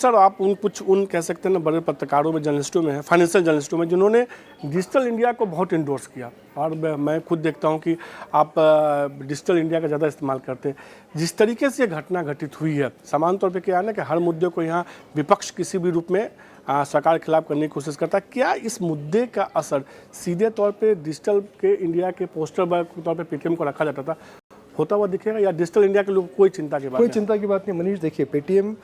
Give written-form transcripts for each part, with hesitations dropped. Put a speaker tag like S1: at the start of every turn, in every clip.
S1: Sir आप उन कह सकते हैं ना बड़े पत्रकारों में, जर्नलिस्टों में है, फाइनेंशियल जर्नलिस्टों में, जिन्होंने डिजिटल इंडिया को बहुत इंडोर्स किया। और मैं खुद देखता हूं कि आप डिजिटल इंडिया का ज़्यादा इस्तेमाल करते हैं। जिस तरीके से ये घटना घटित हुई है, सामान्य तौर पे क्या है ना कि हर मुद्दे को यहाँ विपक्ष किसी भी रूप में सरकार के खिलाफ करने की कोशिश करता है। क्या इस मुद्दे का असर सीधे तौर पर डिजिटल के इंडिया के पोस्टर के तौर पर पेटीएम को रखा जाता था होता हुआ दिखेगा, या डिजिटल इंडिया के लोग कोई चिंता की बात
S2: कोई चिंता की बात नहीं मनीष। देखिए, पेटीएम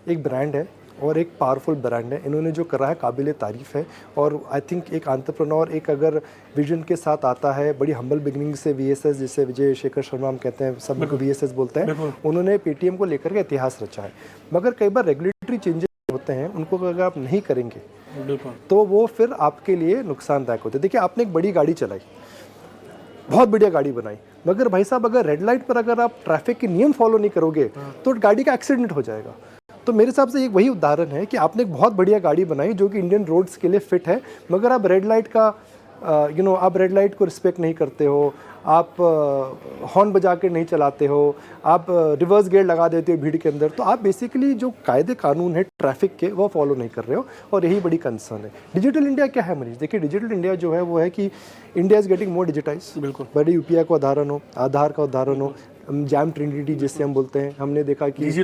S2: एक ब्रांड है और एक पावरफुल ब्रांड है। इन्होंने जो करा है काबिल तारीफ़ है। और आई थिंक एक एंटरप्रेन्योर एक अगर विजन के साथ आता है, बड़ी हम्बल बिगनिंग से वीएसएस, जिसे विजय शेखर शर्मा हम कहते हैं, सब को वीएसएस बोलते हैं, उन्होंने पेटीएम को लेकर के इतिहास रचा है। मगर कई बार रेगुलेटरी चेंजेस होते हैं, उनको अगर आप नहीं करेंगे तो वो फिर आपके लिए नुकसानदायक होते हैं। देखिए, आपने एक बड़ी गाड़ी चलाई, बहुत बढ़िया गाड़ी बनाई, मगर भाई साहब अगर रेड लाइट पर अगर आप ट्रैफिक के नियम फॉलो नहीं करोगे तो गाड़ी का एक्सीडेंट हो जाएगा। तो मेरे हिसाब से एक वही उदाहरण है कि आपने एक बहुत बढ़िया गाड़ी बनाई जो कि इंडियन रोड्स के लिए फिट है, मगर आप रेड लाइट का आप रेड लाइट को रिस्पेक्ट नहीं करते हो, आप हॉर्न बजा के नहीं चलाते हो, आप रिवर्स गियर लगा देते हो भीड़ के अंदर, तो आप बेसिकली जो कायदे कानून है ट्रैफिक के वो फॉलो नहीं कर रहे हो। और यही बड़ी कंसर्न है। डिजिटल इंडिया क्या है मनीष? देखिए, डिजिटल इंडिया जो है वो है कि India is getting more digitise. बिल्कुल, बड़े यूपीआई का उदाहरण हो, आधार का उदाहरण हो, जैम ट्रिनिटी जिससे हम बोलते हैं, हमने देखा कि डिजी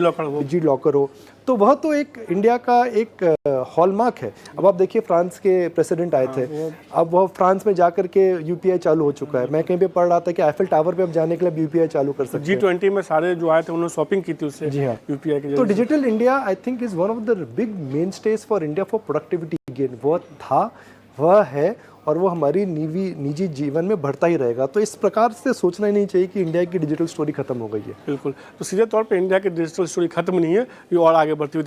S2: लॉकर हो, तो वह तो एक इंडिया का एक हॉलमार्क है। अब आप देखिए, फ्रांस के प्रेसिडेंट आए थे, अब वह फ्रांस में जाकर के यूपीआई चालू हो चुका है। मैं कहीं पे पढ़ रहा था कि आईफिल टावर पे अब जाने के लिए यूपीआई चालू कर सकते हैं।
S1: G20 में सारे जो आए थे उन्होंने शॉपिंग की थी उससे। जी हाँ, यूपीआई के।
S2: तो digital India I think is one of the big main stage for India for productivity gain. वो था, वह है, और वो हमारी निजी जीवन में बढ़ता ही रहेगा। तो इस प्रकार से सोचना ही नहीं चाहिए कि इंडिया की डिजिटल स्टोरी खत्म हो गई है।
S1: बिल्कुल, तो सीधे तौर पे इंडिया की डिजिटल स्टोरी खत्म नहीं है, ये और आगे बढ़ती हुई